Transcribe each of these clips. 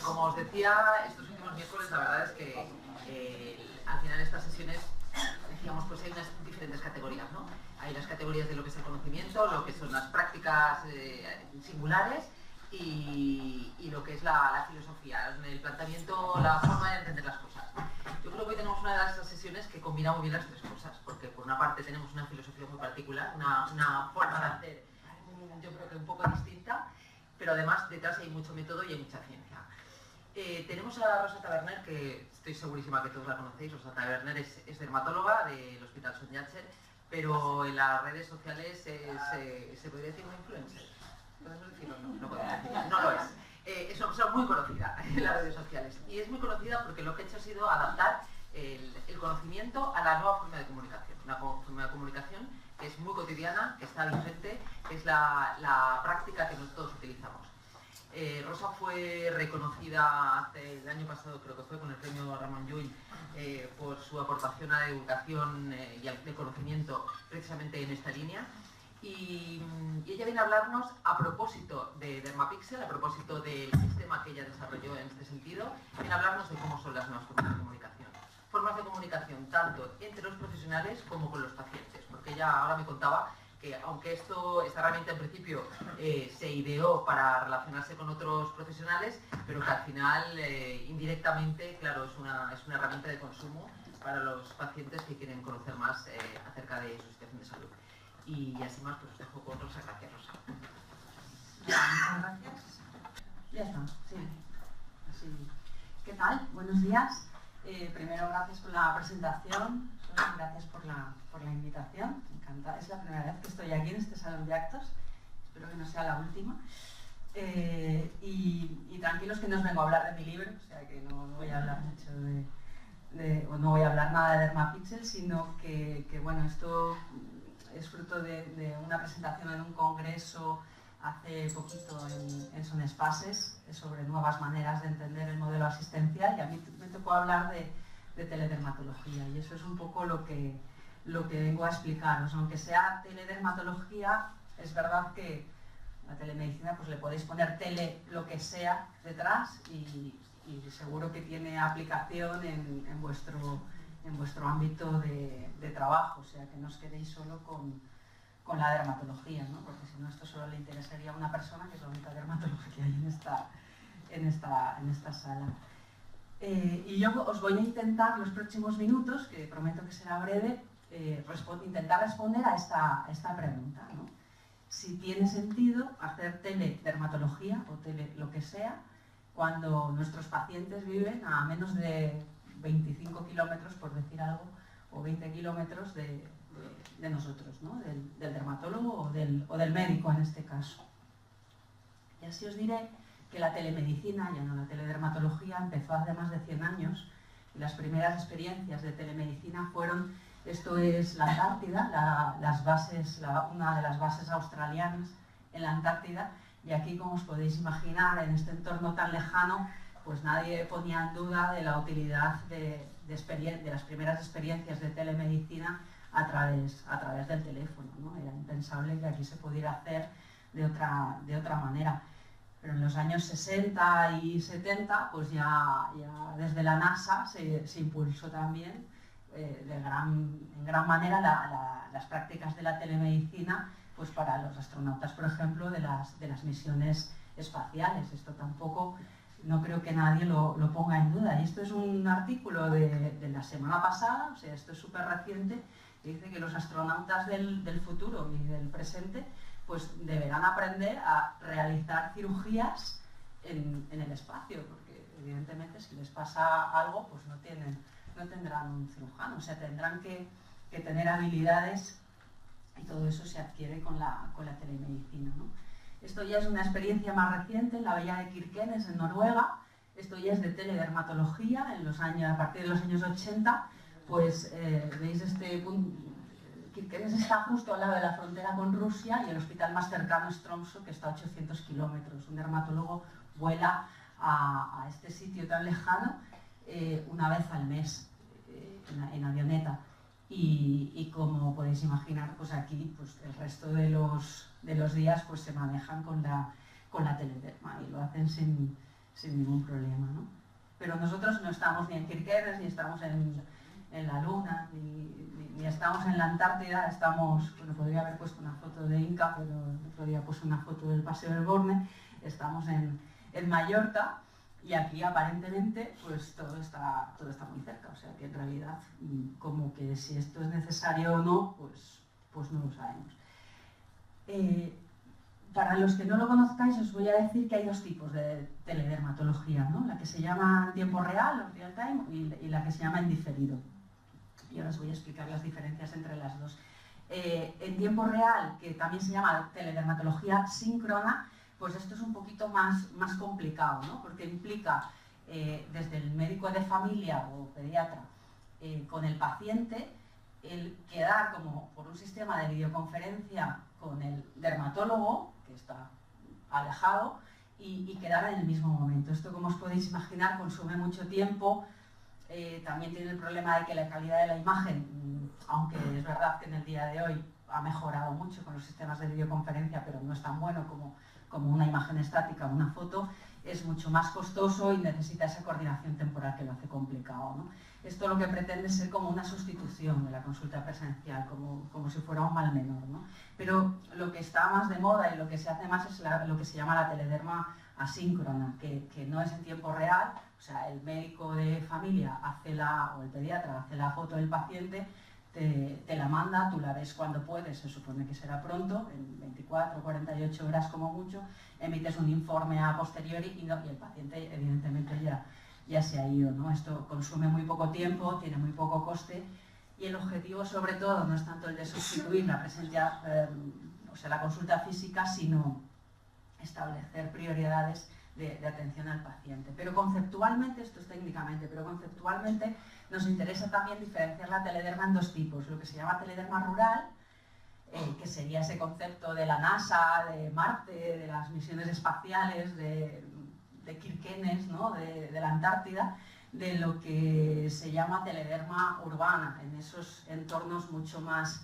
como os decía, estos últimos miércoles la verdad es que al final estas sesiones, decíamos, pues hay unas diferentes categorías, ¿no? Hay las categorías de lo que es el conocimiento, lo que son las prácticas singulares y lo que es la filosofía, el planteamiento, la forma de entender las cosas. Yo creo que hoy tenemos una de esas sesiones que combina muy bien las tres cosas, porque por una parte tenemos una filosofía muy particular, una forma de hacer, yo creo que un poco distinta, pero además detrás hay mucho método y hay mucha ciencia. Tenemos a Rosa Taberner, que estoy segurísima que todos la conocéis. Rosa Taberner es dermatóloga del Hospital Son Yatsen, pero en las redes sociales se podría decir una influencer. ¿Podemos decirlo? No podemos decirlo, no lo es. Es una persona muy conocida en las redes sociales y es muy conocida porque lo que ha hecho ha sido adaptar el conocimiento a la nueva forma de comunicación, una forma de comunicación que es muy cotidiana, que está vigente, que es la práctica que nosotros utilizamos. Rosa fue reconocida el año pasado, creo que fue, con el premio Ramon Llull por su aportación a la educación y al conocimiento precisamente en esta línea. Y ella viene a hablarnos a propósito de Dermapixel, a propósito del sistema que ella desarrolló en este sentido, viene a hablarnos de cómo son las nuevas formas de comunicación. Formas de comunicación tanto entre los profesionales como con los pacientes, porque ella ahora me contaba que aunque esta herramienta en principio se ideó para relacionarse con otros profesionales, pero que al final indirectamente, claro, es una herramienta de consumo para los pacientes que quieren conocer más acerca de su situación de salud. Y así más, pues os dejo con Rosa. Gracias, Rosa. Muchas gracias. Ya está, sí. Así. ¿Qué tal? Buenos días. Primero, gracias por la presentación. Gracias por la invitación. Encantada. Es la primera vez que estoy aquí en este salón de actos. Espero que no sea la última. Y tranquilos que no os vengo a hablar de mi libro, o sea que no voy a hablar mucho o no voy a hablar nada de Dermapixel, sino que bueno, esto es fruto de una presentación en un congreso hace poquito en Son Espaces sobre nuevas maneras de entender el modelo asistencial, y a mí me tocó hablar de teledermatología, y eso es un poco lo que vengo a explicaros. Aunque sea teledermatología, es verdad que la telemedicina pues le podéis poner tele lo que sea detrás y seguro que tiene aplicación en vuestro ámbito de trabajo, o sea que no os quedéis solo con la dermatología, ¿no? Porque si no, esto solo le interesaría a una persona, que es la única dermatología que hay en esta sala. Y yo os voy a intentar los próximos minutos, que prometo que será breve, intentar responder a esta pregunta, ¿no? Si tiene sentido hacer teledermatología o tele lo que sea cuando nuestros pacientes viven a menos de 25 kilómetros, por decir algo, o 20 kilómetros de nosotros, ¿no? del dermatólogo o del médico en este caso. Y así os diré que la telemedicina, ya no la teledermatología, empezó hace más de 100 años, y las primeras experiencias de telemedicina fueron, esto es la Antártida, una de las bases australianas en la Antártida, y aquí, como os podéis imaginar, en este entorno tan lejano, pues nadie ponía en duda de la utilidad de las primeras experiencias de telemedicina a través del teléfono, ¿no? Era impensable que aquí se pudiera hacer de otra manera. Pero en los años 60 y 70, pues ya desde la NASA se impulsó también en gran manera las prácticas de la telemedicina, pues para los astronautas, por ejemplo, de las misiones espaciales. Esto tampoco, no creo que nadie lo ponga en duda. Y esto es un artículo de la semana pasada, o sea, esto es súper reciente, que dice que los astronautas del futuro y del presente pues deberán aprender a realizar cirugías en el espacio, porque evidentemente si les pasa algo, pues no tendrán un cirujano, o sea, tendrán que tener habilidades, y todo eso se adquiere con la telemedicina, ¿no? Esto ya es una experiencia más reciente en la Bahía de Kirkenes, en Noruega. Esto ya es de teledermatología, a partir de los años 80, pues veis este punto. Kirkenes está justo al lado de la frontera con Rusia, y el hospital más cercano es Tromsø, que está a 800 kilómetros. Un dermatólogo vuela a este sitio tan lejano una vez al mes en avioneta. Y como podéis imaginar, pues aquí pues el resto de los días pues se manejan con la telederma, y lo hacen sin ningún problema, ¿no? Pero nosotros no estamos ni en Kirkenes, ni estamos en la Luna, ni estamos en la Antártida, estamos, bueno, podría haber puesto una foto de Inca, pero el otro día puse una foto del Paseo del Borne, estamos en Mallorca, y aquí aparentemente pues todo está muy cerca, o sea que en realidad como que si esto es necesario o no, pues no lo sabemos. Para los que no lo conozcáis os voy a decir que hay dos tipos de teledermatología, ¿no? La que se llama en tiempo real o real time y la que se llama en diferido. Y ahora os voy a explicar las diferencias entre las dos. En tiempo real, que también se llama teledermatología síncrona, pues esto es un poquito más complicado, ¿no? Porque implica desde el médico de familia o pediatra con el paciente el quedar como por un sistema de videoconferencia con el dermatólogo, que está alejado, y quedar en el mismo momento. Esto, como os podéis imaginar, consume mucho tiempo, también tiene el problema de que la calidad de la imagen, aunque es verdad que en el día de hoy ha mejorado mucho con los sistemas de videoconferencia, pero no es tan bueno como una imagen estática o una foto, es mucho más costoso y necesita esa coordinación temporal que lo hace complicado, ¿no? Esto lo que pretende es ser como una sustitución de la consulta presencial, como si fuera un mal menor, ¿no? Pero lo que está más de moda y lo que se hace más es lo que se llama la telederma asíncrona, que no es en tiempo real, o sea, el médico de familia o el pediatra hace la foto del paciente, te la manda, tú la ves cuando puedes, se supone que será pronto, en 24 o 48 horas como mucho, emites un informe a posteriori y el paciente evidentemente ya se ha ido, ¿no? Esto consume muy poco tiempo, tiene muy poco coste y el objetivo sobre todo no es tanto el de sustituir la presencia, o sea, la consulta física, sino establecer prioridades de atención al paciente. Pero conceptualmente, esto es técnicamente, pero conceptualmente nos interesa también diferenciar la telederma en dos tipos, lo que se llama telederma rural, que sería ese concepto de la NASA, de Marte, de las misiones espaciales, de Kirkenes, ¿no? de la Antártida, de lo que se llama telederma urbana, en esos entornos mucho más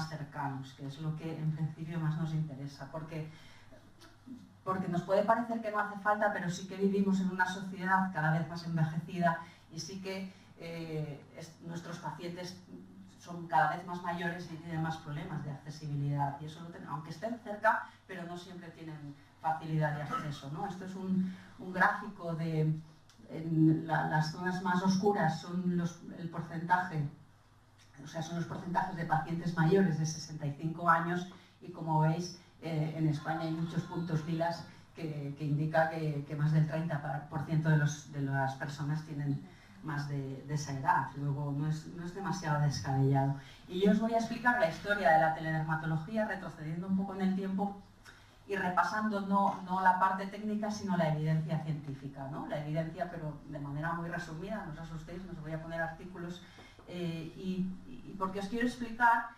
cercanos, que es lo que en principio más nos interesa, porque nos puede parecer que no hace falta, pero sí que vivimos en una sociedad cada vez más envejecida y sí que nuestros pacientes son cada vez más mayores y tienen más problemas de accesibilidad y eso aunque estén cerca, pero no siempre tienen facilidad de acceso, ¿no? Esto es un gráfico de las zonas más oscuras son el porcentaje, o sea, son los porcentajes de pacientes mayores de 65 años y como veis en España hay muchos puntos lilas que indica que más del 30% de las personas tienen más de esa edad, luego no es demasiado descabellado. Y yo os voy a explicar la historia de la teledermatología retrocediendo un poco en el tiempo y repasando no la parte técnica, sino la evidencia científica, ¿no? La evidencia, pero de manera muy resumida, no os asustéis, no os voy a poner artículos, y porque os quiero explicar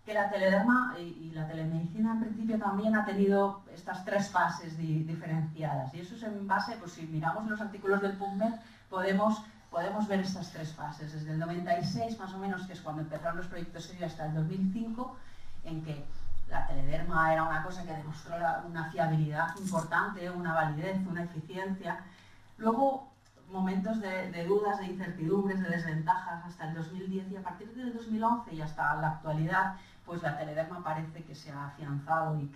que la telederma y la telemedicina en principio también ha tenido estas tres fases diferenciadas, y eso es en base, pues si miramos los artículos del PubMed, podemos ver estas tres fases, desde el 96 más o menos, que es cuando empezaron los proyectos serios, hasta el 2005, en que la telederma era una cosa que demostró una fiabilidad importante, una validez, una eficiencia. Luego, momentos de dudas, de incertidumbres, de desventajas hasta el 2010 y a partir del 2011 y hasta la actualidad, pues la telederma parece que se ha afianzado y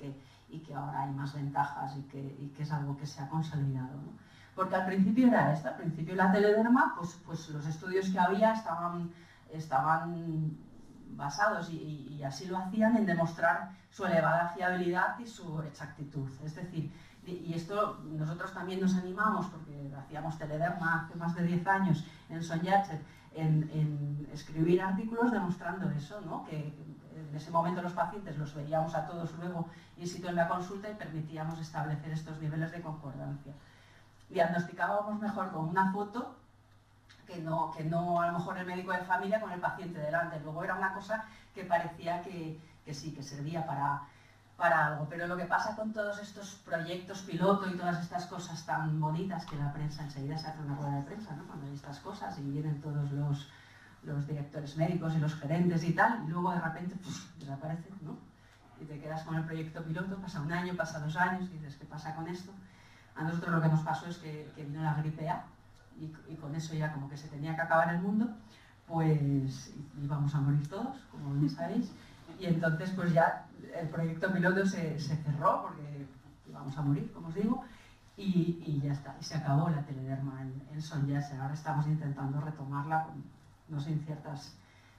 que ahora hay más ventajas y que es algo que se ha consolidado, ¿no? Porque al principio era esto, al principio la telederma, pues los estudios que había estaban basados y así lo hacían en demostrar su elevada fiabilidad y su exactitud. Es decir, y esto nosotros también nos animamos, porque hacíamos telederma hace más de 10 años en Sonjatcher, en escribir artículos demostrando eso, ¿no? Que en ese momento los pacientes los veíamos a todos luego in situ en la consulta y permitíamos establecer estos niveles de concordancia. Diagnosticábamos mejor con una foto que no a lo mejor el médico de familia con el paciente delante. Luego era una cosa que parecía que sí, que servía para algo. Pero lo que pasa con todos estos proyectos piloto y todas estas cosas tan bonitas, que la prensa enseguida se hace una rueda de prensa, ¿no? Cuando hay estas cosas y vienen todos los directores médicos y los gerentes y tal, y luego de repente desaparecen, ¿no? Y te quedas con el proyecto piloto, pasa un año, pasa 2 años, y dices, ¿qué pasa con esto? A nosotros lo que nos pasó es que vino la gripe A y con eso ya como que se tenía que acabar el mundo, pues íbamos a morir todos, como bien sabéis, y entonces pues ya el proyecto piloto se cerró porque íbamos a morir, como os digo, y ya está, y se acabó la telederma en Son Jesse. Ahora estamos intentando retomarla con, no sé, ciertas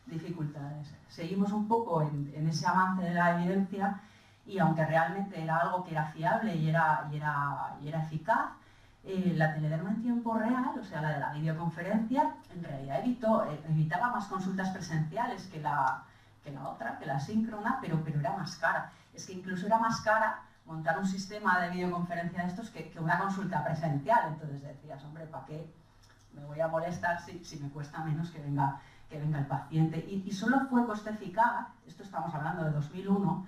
dificultades. Seguimos un poco en ese avance de la evidencia y aunque realmente era algo que era fiable y era eficaz, la telederma en tiempo real, o sea, la de la videoconferencia, en realidad evitaba más consultas presenciales que la otra, que la síncrona, pero era más cara. Es que incluso era más cara montar un sistema de videoconferencia de estos que una consulta presencial. Entonces decías, hombre, ¿para qué me voy a molestar si me cuesta menos que venga el paciente? Y solo fue coste eficaz, esto estamos hablando de 2001,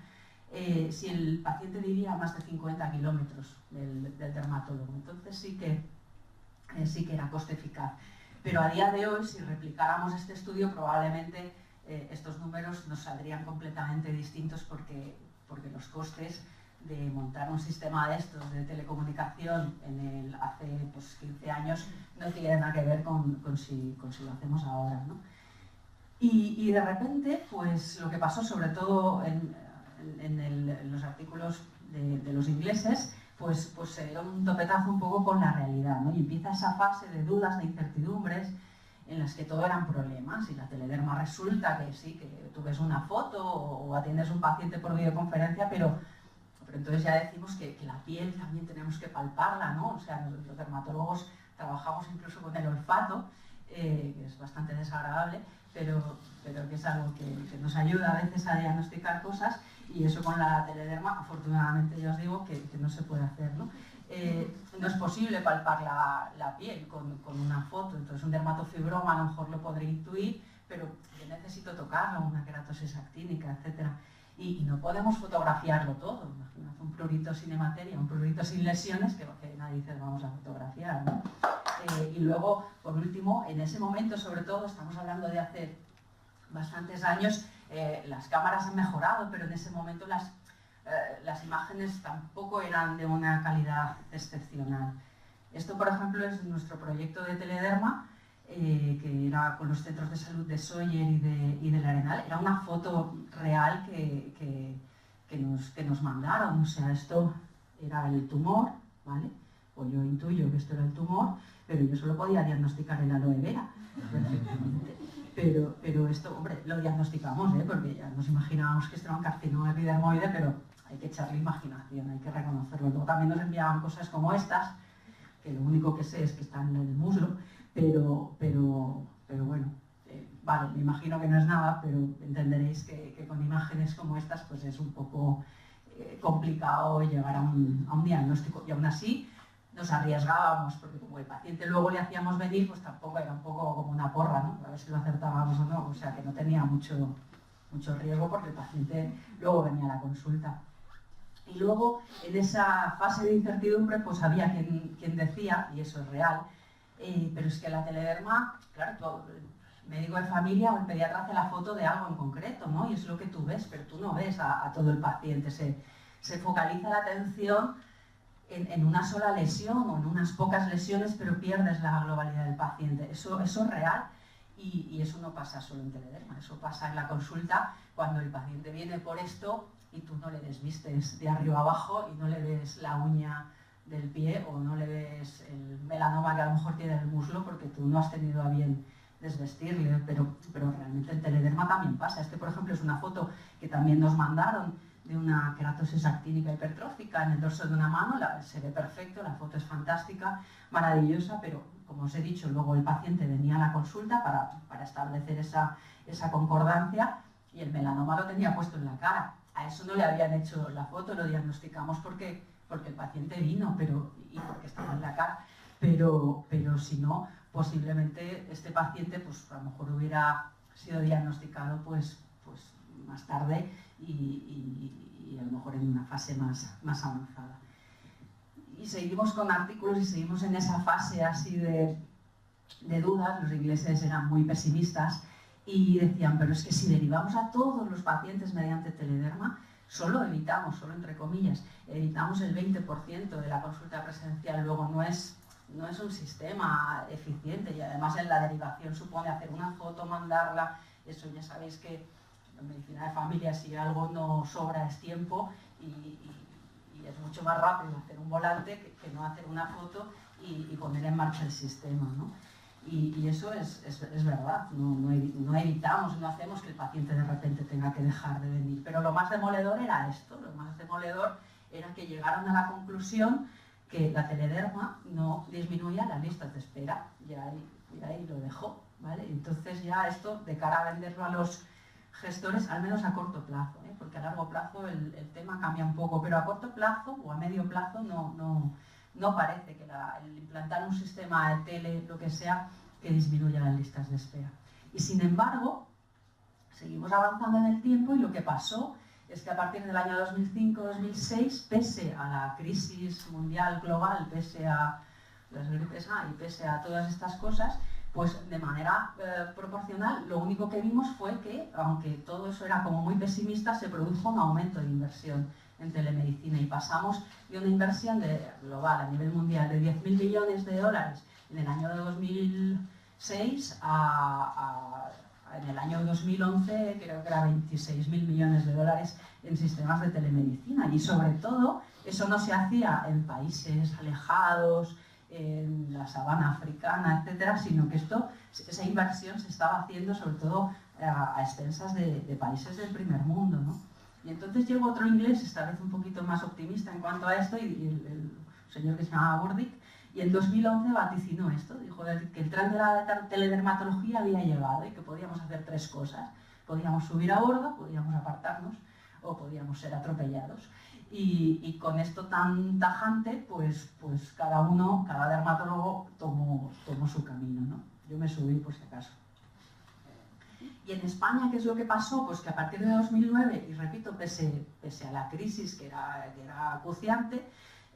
si el paciente vivía a más de 50 kilómetros del dermatólogo. Entonces sí que era coste eficaz. Pero a día de hoy, si replicáramos este estudio, probablemente estos números nos saldrían completamente distintos porque los costes de montar un sistema de estos de telecomunicación hace pues, 15 años no tienen nada que ver con si lo hacemos ahora, ¿no? Y de repente, pues lo que pasó, sobre todo en los artículos de los ingleses, pues se dio un topetazo un poco con la realidad, ¿no? Y empieza esa fase de dudas, de incertidumbres, en las que todo eran problemas. Y la telederma resulta que sí, que tú ves una foto o atiendes a un paciente por videoconferencia, pero entonces ya decimos que la piel también tenemos que palparla, ¿no? O sea, los dermatólogos trabajamos incluso con el olfato, que es bastante desagradable, pero que es algo que nos ayuda a veces a diagnosticar cosas, y eso con la telederma, afortunadamente ya os digo que no se puede hacer, ¿no? No es posible palpar la piel con una foto, entonces un dermatofibroma a lo mejor lo podré intuir, pero yo necesito tocarlo, una queratosis actínica, etc. Y no podemos fotografiarlo todo. Imagínate un prurito sin hemateria, un prurito sin lesiones, que nadie dice vamos a fotografiar, ¿no? Y luego, por último, en ese momento, sobre todo, estamos hablando de hace bastantes años, las cámaras han mejorado, pero en ese momento las imágenes tampoco eran de una calidad excepcional. Esto, por ejemplo, es nuestro proyecto de telederma, que era con los centros de salud de Sóller y del Arenal. Era una foto real que nos mandaron. O sea, esto era el tumor, ¿vale? O yo intuyo que esto era el tumor, pero yo solo podía diagnosticar el aloe vera perfectamente. Pero esto, hombre, lo diagnosticamos, porque ya nos imaginábamos que esto era un carcinoma epidermoide, pero hay que echarle imaginación, hay que reconocerlo. Luego también nos enviaban cosas como estas, que lo único que sé es que están en el muslo, pero bueno, vale, me imagino que no es nada, pero entenderéis que con imágenes como estas pues es un poco complicado llegar a un diagnóstico, y aún así nos arriesgábamos, porque como el paciente luego le hacíamos venir, pues tampoco era un poco como una porra, ¿no? A ver si lo acertábamos o no, o sea que no tenía mucho riesgo porque el paciente luego venía a la consulta. Y luego, en esa fase de incertidumbre, pues había quien decía, y eso es real, pero es que la telederma, claro, el médico de familia o el pediatra hace la foto de algo en concreto, ¿no? Y es lo que tú ves, pero tú no ves a todo el paciente, se focaliza la atención en una sola lesión o en unas pocas lesiones, pero pierdes la globalidad del paciente. Eso es real, y eso no pasa solo en telederma, eso pasa en la consulta cuando el paciente viene por esto y tú no le desvistes de arriba abajo y no le ves la uña del pie o no le ves el melanoma que a lo mejor tiene en el muslo porque tú no has tenido a bien desvestirle, pero realmente en telederma también pasa. Este, por ejemplo, es una foto que también nos mandaron de una queratosis actínica hipertrófica en el dorso de una mano. Se ve perfecto, la foto es fantástica, maravillosa, pero como os he dicho, luego el paciente venía a la consulta para establecer esa concordancia y el melanoma lo tenía puesto en la cara. A eso no le habían hecho la foto, lo diagnosticamos porque el paciente vino y porque estaba en la cara, pero si no, posiblemente este paciente pues a lo mejor hubiera sido diagnosticado pues más tarde y a lo mejor en una fase más avanzada. Y seguimos con artículos y seguimos en esa fase así de dudas. Los ingleses eran muy pesimistas y decían, pero es que si derivamos a todos los pacientes mediante telederma, solo evitamos, solo entre comillas, evitamos el 20% de la consulta presencial. Luego no es un sistema eficiente y además en la derivación supone hacer una foto, mandarla. Eso ya sabéis que en medicina de familia si algo no sobra es tiempo y es mucho más rápido hacer un volante que no hacer una foto y poner en marcha el sistema, ¿no? Y eso es verdad, no evitamos, no hacemos que el paciente de repente tenga que dejar de venir. Pero lo más demoledor era esto, lo más demoledor era que llegaron a la conclusión que la telederma no disminuía las listas de espera, y ahí lo dejó, ¿vale? Entonces ya esto, de cara a venderlo a los gestores, al menos a corto plazo, ¿eh? Porque a largo plazo el tema cambia un poco, pero a corto plazo o a medio plazo no parece que el implantar un sistema de tele, lo que sea, que disminuya las listas de espera. Y sin embargo, seguimos avanzando en el tiempo y lo que pasó es que a partir del año 2005-2006, pese a la crisis mundial global, pese a las gripes A y pese a todas estas cosas, pues de manera proporcional lo único que vimos fue que, aunque todo eso era como muy pesimista, se produjo un aumento de inversión en telemedicina y pasamos de una inversión global a nivel mundial de 10.000 millones de dólares en el año 2006 en el año 2011 creo que era 26.000 millones de dólares en sistemas de telemedicina y sobre todo eso no se hacía en países alejados, en la sabana africana, etcétera, sino que esa inversión se estaba haciendo sobre todo a expensas de países del primer mundo, ¿no? Y entonces llegó otro inglés, esta vez un poquito más optimista en cuanto a esto, y el señor que se llamaba Burdick, y en 2011 vaticinó esto, dijo que el tren de la teledermatología había llegado y que podíamos hacer tres cosas. Podíamos subir a bordo, podíamos apartarnos o podíamos ser atropellados. Y con esto tan tajante, pues cada dermatólogo tomó su camino, ¿no? Yo me subí por si acaso. Y en España, ¿qué es lo que pasó? Pues que a partir de 2009, y repito, pese a la crisis que era acuciante,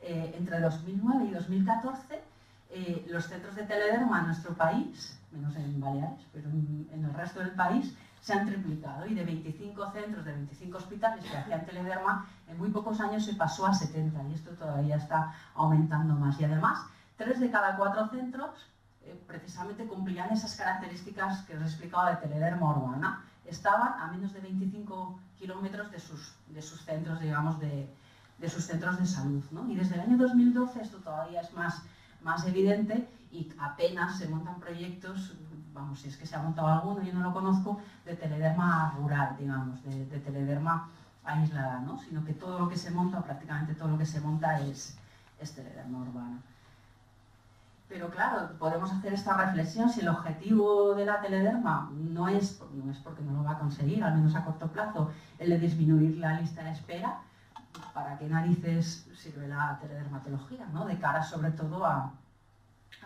entre 2009 y 2014, los centros de telederma en nuestro país, menos en Baleares, pero en el resto del país, se han triplicado y de 25 centros, de 25 hospitales que hacían telederma, en muy pocos años se pasó a 70 y esto todavía está aumentando más. Y además, 3 de cada 4 centros precisamente cumplían esas características que os he explicado de telederma urbana. Estaban a menos de 25 kilómetros de sus centros, digamos, de sus centros de salud, ¿no? Y desde el año 2012 esto todavía es más evidente y apenas se montan proyectos, vamos, si es que se ha montado alguno, yo no lo conozco, de telederma rural, digamos, de telederma aislada, ¿no? Sino que todo lo que se monta, prácticamente todo lo que se monta es telederma urbana. Pero claro, podemos hacer esta reflexión, si el objetivo de la telederma no es porque no lo va a conseguir, al menos a corto plazo, el de disminuir la lista de espera, ¿para qué narices sirve la teledermatología, ¿no? De cara sobre todo a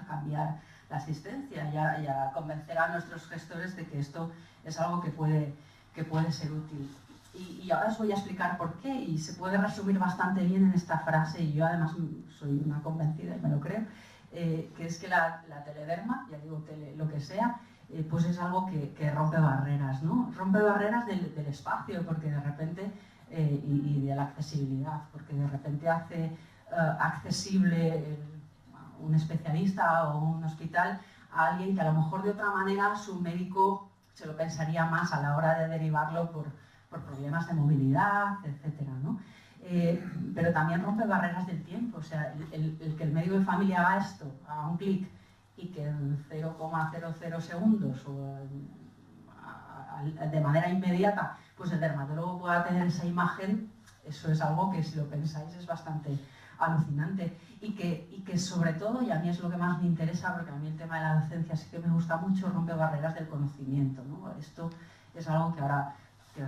cambiar la asistencia y a convencer a nuestros gestores de que esto es algo que puede ser útil. Y ahora os voy a explicar por qué, y se puede resumir bastante bien en esta frase, y yo además soy una convencida y me lo creo, que es que la telederma, ya digo lo que sea, pues es algo que rompe barreras, ¿no? Rompe barreras del espacio, porque de repente, y de la accesibilidad, porque de repente hace accesible un especialista o un hospital a alguien que a lo mejor de otra manera su médico se lo pensaría más a la hora de derivarlo por problemas de movilidad, etcétera, ¿no? Pero también rompe barreras del tiempo, o sea, el que el médico de familia haga esto a un clic y que en 0,00 segundos o de manera inmediata, pues el dermatólogo pueda tener esa imagen, eso es algo que si lo pensáis es bastante alucinante y que sobre todo, y a mí es lo que más me interesa, porque a mí el tema de la docencia sí que me gusta mucho, rompe barreras del conocimiento, ¿no? Esto es algo que ahora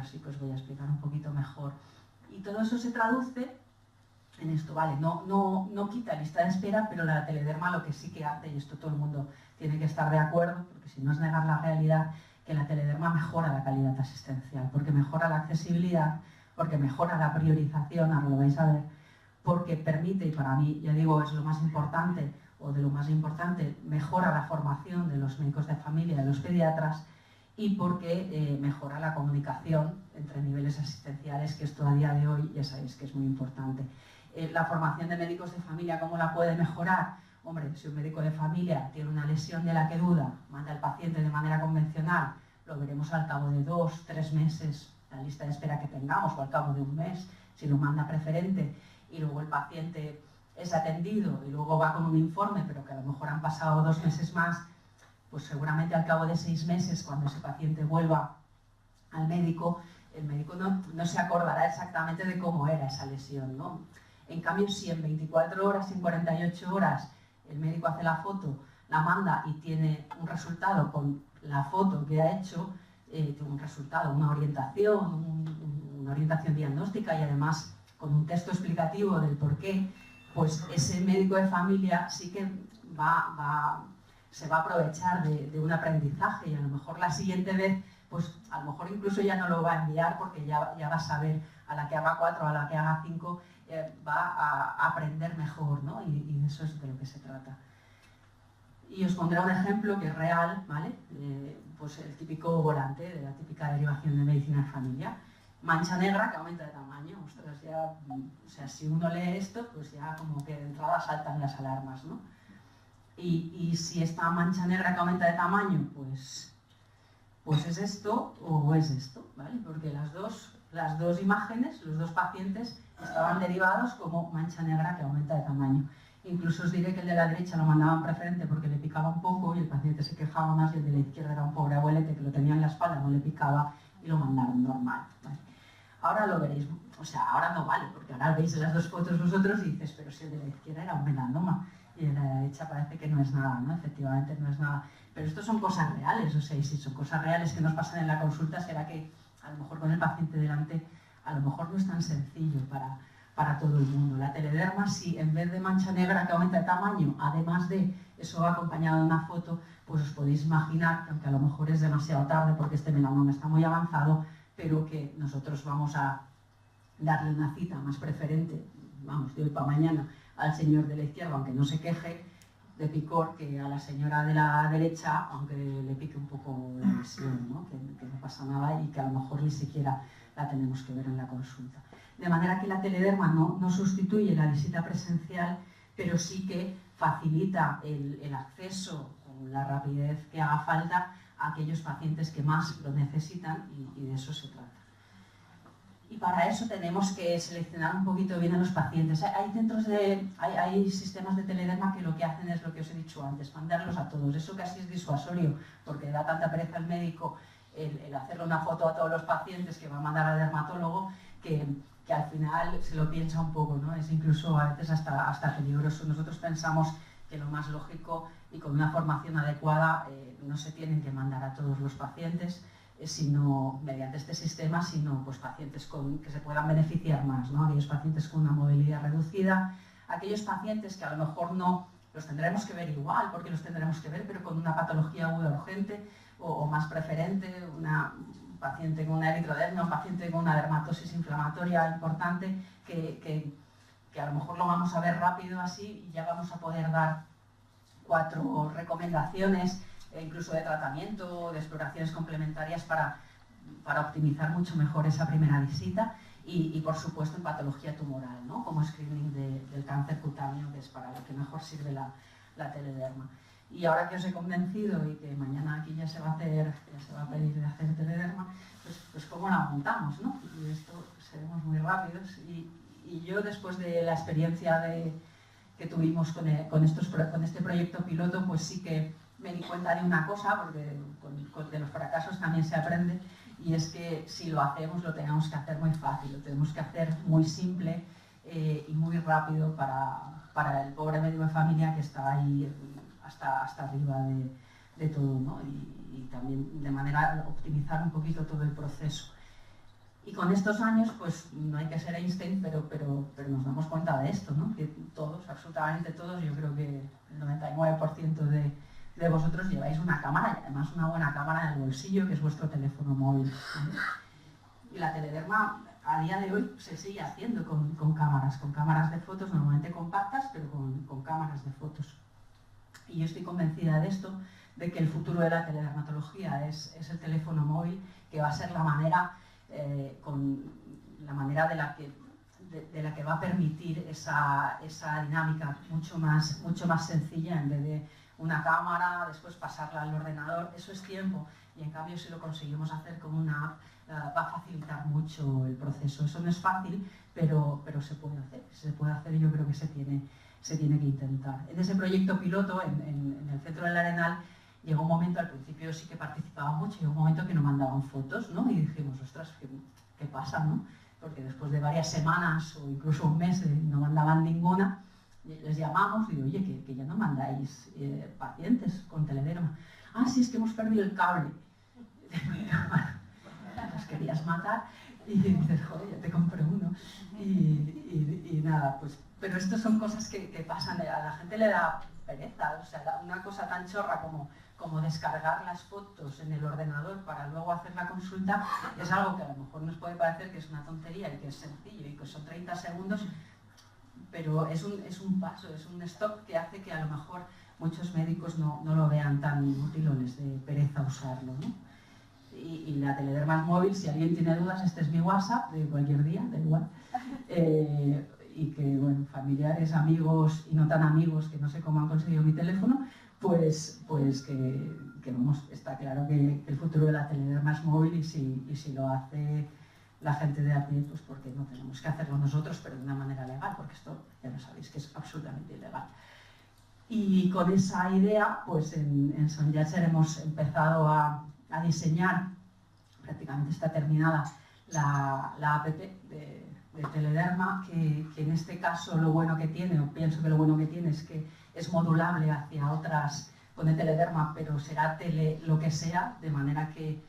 sí que os voy a explicar un poquito mejor. Y todo eso se traduce en esto, ¿vale? No quita lista de espera, pero la telederma lo que sí que hace, y esto todo el mundo tiene que estar de acuerdo, porque si no es negar la realidad, que la telederma mejora la calidad asistencial, porque mejora la accesibilidad, porque mejora la priorización, ahora lo vais a ver, porque permite, y para mí, ya digo, es lo más importante, o de lo más importante, mejora la formación de los médicos de familia, de los pediatras, y porque mejora la comunicación entre niveles asistenciales, que esto a día de hoy ya sabéis que es muy importante. La formación de médicos de familia, ¿cómo la puede mejorar? Hombre, si un médico de familia tiene una lesión de la que duda, manda al paciente de manera convencional, lo veremos al cabo de 2, 3 meses, la lista de espera que tengamos, o al cabo de un mes, si lo manda preferente, y luego el paciente es atendido y luego va con un informe, pero que a lo mejor han pasado 2 meses más, pues seguramente al cabo de 6 meses, cuando ese paciente vuelva al médico, el médico no se acordará exactamente de cómo era esa lesión, ¿no? En cambio, si en 24 horas, en 48 horas, el médico hace la foto, la manda y tiene un resultado con la foto que ha hecho, tiene un resultado, una orientación diagnóstica y además con un texto explicativo del por qué, pues ese médico de familia sí que se va a aprovechar de un aprendizaje y a lo mejor la siguiente vez, pues a lo mejor incluso ya no lo va a enviar porque ya va a saber a la que haga 4, a la que haga 5, va a aprender mejor, ¿no? Y de eso es de lo que se trata. Y os pondré un ejemplo que es real, ¿vale? Pues el típico volante de la típica derivación de medicina de familia. Mancha negra que aumenta de tamaño. Ostras, ya, o sea, si uno lee esto, pues ya como que de entrada saltan las alarmas, ¿no? Y si esta mancha negra que aumenta de tamaño, pues es esto o es esto, ¿vale? Porque las dos imágenes, los dos pacientes, estaban derivados como mancha negra que aumenta de tamaño. Incluso os diré que el de la derecha lo mandaban preferente porque le picaba un poco y el paciente se quejaba más, y el de la izquierda era un pobre abuelete que lo tenía en la espalda, no le picaba y lo mandaron normal, ¿vale? Ahora lo veréis, o sea, ahora no vale, porque ahora veis las dos fotos vosotros y dices, pero si el de la izquierda era un melanoma y el de la derecha parece que no es nada, ¿no? Efectivamente no es nada. Pero esto son cosas reales, o sea, y si son cosas reales que nos pasan en la consulta, será que a lo mejor con el paciente delante, a lo mejor no es tan sencillo para todo el mundo. La telederma, si en vez de mancha negra que aumenta de tamaño, además de eso va acompañado de una foto, pues os podéis imaginar que aunque a lo mejor es demasiado tarde porque este melanoma está muy avanzado, pero que nosotros vamos a darle una cita más preferente, vamos, de hoy para mañana, al señor de la izquierda, aunque no se queje de picor, que a la señora de la derecha, aunque le pique un poco la lesión, ¿no? Que no pasa nada y que a lo mejor ni siquiera la tenemos que ver en la consulta. De manera que la telederma no sustituye la visita presencial, pero sí que facilita el acceso con la rapidez que haga falta a aquellos pacientes que más lo necesitan y de eso se trata. Y para eso tenemos que seleccionar un poquito bien a los pacientes. Hay sistemas de telederma que lo que hacen es lo que os he dicho antes, mandarlos a todos. Eso casi es disuasorio, porque da tanta pereza al médico el hacerle una foto a todos los pacientes que va a mandar al dermatólogo, que al final se lo piensa un poco, ¿no? Es incluso a veces hasta peligroso. Nosotros pensamos que lo más lógico y con una formación adecuada no se tienen que mandar a todos los pacientes, sino mediante este sistema, sino pues pacientes que se puedan beneficiar más, ¿no? Aquellos pacientes con una movilidad reducida, aquellos pacientes que a lo mejor no los tendremos que ver igual, porque los tendremos que ver, pero con una patología aguda urgente o más preferente, un paciente con una eritrodermia, un paciente con una dermatosis inflamatoria importante, que a lo mejor lo vamos a ver rápido así y ya vamos a poder dar 4 recomendaciones, incluso de tratamiento, de exploraciones complementarias para optimizar mucho mejor esa primera visita y por supuesto en patología tumoral, ¿no? Como screening del cáncer cutáneo, que es para lo que mejor sirve la telederma. Y ahora que os he convencido y que mañana aquí ya se va a pedir de hacer telederma, pues cómo la montamos, ¿no? Y esto seremos muy rápidos y yo después de la experiencia que tuvimos con este proyecto piloto, pues sí que me di cuenta de una cosa, porque de los fracasos también se aprende, y es que si lo hacemos lo tenemos que hacer muy fácil, lo tenemos que hacer muy simple y muy rápido para el pobre médico de familia que está ahí hasta arriba de todo, ¿no? Y también de manera a optimizar un poquito todo el proceso. Y con estos años, pues no hay que ser Einstein, pero nos damos cuenta de esto, ¿no? Que todos, absolutamente todos, yo creo que el 99% de vosotros lleváis una cámara, y además una buena cámara en el bolsillo, que es vuestro teléfono móvil, ¿vale? Y la telederma a día de hoy se sigue haciendo con cámaras de fotos, normalmente compactas, pero con cámaras de fotos. Y yo estoy convencida de esto, de que el futuro de la teledermatología es el teléfono móvil, que va a ser la manera, de la que va a permitir esa dinámica mucho más sencilla, en vez de una cámara, después pasarla al ordenador. Eso es tiempo, y en cambio si lo conseguimos hacer con una app va a facilitar mucho el proceso. Eso no es fácil, pero se puede hacer. Si se puede hacer, yo creo que se tiene que intentar. En ese proyecto piloto, en el Centro del Arenal, llegó un momento, al principio sí que participaba mucho, llegó un momento que no mandaban fotos, ¿no? Y dijimos, ostras, ¿qué pasa, no? Porque después de varias semanas o incluso un mes no mandaban ninguna, les llamamos y digo, oye, que ya no mandáis pacientes con telederma. Ah, sí, es que hemos perdido el cable. Los querías matar y dices, joder, ya te compré uno. Y nada, pues, pero estas son cosas que pasan, a la gente le da pereza, o sea, una cosa tan chorra como descargar las fotos en el ordenador para luego hacer la consulta, es algo que a lo mejor nos puede parecer que es una tontería y que es sencillo y que son 30 segundos, pero es un paso, es un stop que hace que a lo mejor muchos médicos no lo vean tan útil o les dé pereza usarlo, ¿no? Y la telederma móvil, si alguien tiene dudas, este es mi WhatsApp de cualquier día, da igual. Y que, bueno, familiares, amigos y no tan amigos, que no sé cómo han conseguido mi teléfono, pues que vamos, está claro que el futuro de la telederma es móvil, y si lo hace la gente de a pie, pues porque no tenemos que hacerlo nosotros, pero de una manera legal, porque esto ya lo sabéis que es absolutamente ilegal. Y con esa idea, pues en Sonjatcher hemos empezado a diseñar, prácticamente está terminada, la app de telederma, que en este caso lo bueno que tiene, o pienso que lo bueno que tiene, es que es modulable hacia otras, pone telederma, pero será tele lo que sea, de manera que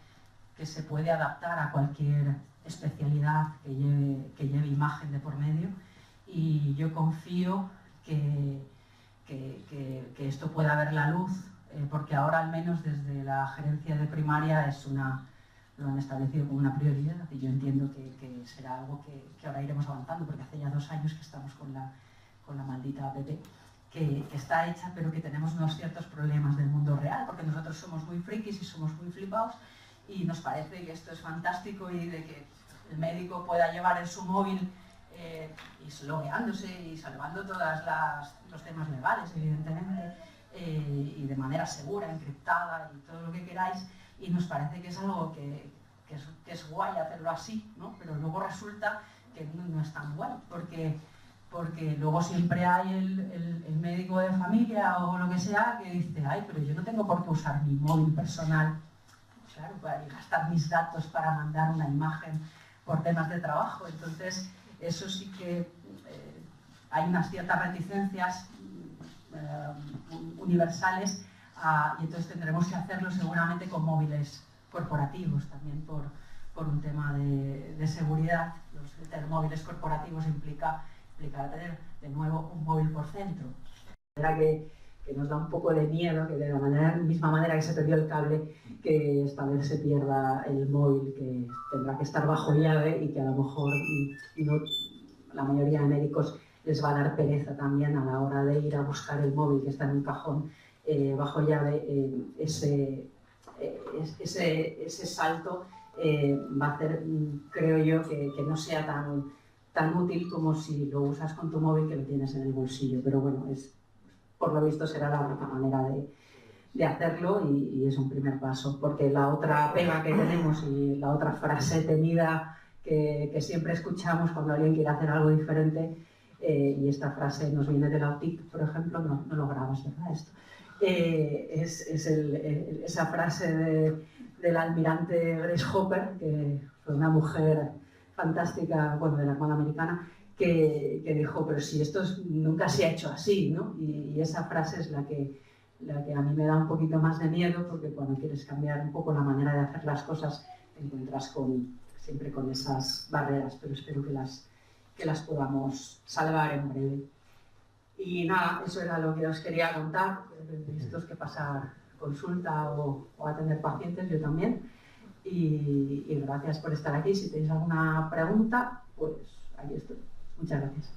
se puede adaptar a cualquier especialidad que lleve imagen de por medio, y yo confío que esto pueda ver la luz, porque ahora al menos desde la gerencia de primaria lo han establecido como una prioridad, y yo entiendo que será algo que ahora iremos avanzando, porque hace ya 2 años que estamos con la maldita app, que está hecha, pero que tenemos unos ciertos problemas del mundo real, porque nosotros somos muy frikis y somos muy flipados, y nos parece que esto es fantástico, y de que el médico pueda llevar en su móvil y logueándose y salvando todos los temas legales, evidentemente, y de manera segura, encriptada y todo lo que queráis, y nos parece que es algo que es guay hacerlo así, ¿no? Pero luego resulta que no es tan guay, porque luego siempre hay el médico de familia o lo que sea que dice, ay, pero yo no tengo por qué usar mi móvil personal, claro, para gastar mis datos para mandar una imagen por temas de trabajo. Entonces, eso sí que hay unas ciertas reticencias universales, y entonces tendremos que hacerlo seguramente con móviles corporativos también, por un tema de seguridad. Tener móviles corporativos implica tener de nuevo un móvil por centro. De manera que nos da un poco de miedo que de la misma manera que se perdió el cable, que esta vez se pierda el móvil, que tendrá que estar bajo llave, y que a lo mejor la mayoría de médicos les va a dar pereza también a la hora de ir a buscar el móvil que está en un cajón bajo llave. Ese salto va a hacer, creo yo, que no sea tan útil como si lo usas con tu móvil, que lo tienes en el bolsillo. Pero bueno, por lo visto será la única manera de hacerlo, y es un primer paso, porque la otra pega que tenemos, y la otra frase temida que siempre escuchamos cuando alguien quiere hacer algo diferente, y esta frase nos viene de la OTIC, por ejemplo, no lo grabas, ¿verdad? Esto esa frase del almirante Grace Hopper, que fue una mujer fantástica, bueno, de la Armada Americana, que dijo, pero si esto nunca se ha hecho así, ¿no? Y esa frase es la que a mí me da un poquito más de miedo, porque cuando quieres cambiar un poco la manera de hacer las cosas, te encuentras siempre con esas barreras, pero espero que las podamos salvar en breve. Y nada, eso era lo que os quería contar. Estos que pasar consulta o atender pacientes, yo también. Y gracias por estar aquí. Si tenéis alguna pregunta, pues aquí estoy. Muchas gracias.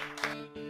Gracias.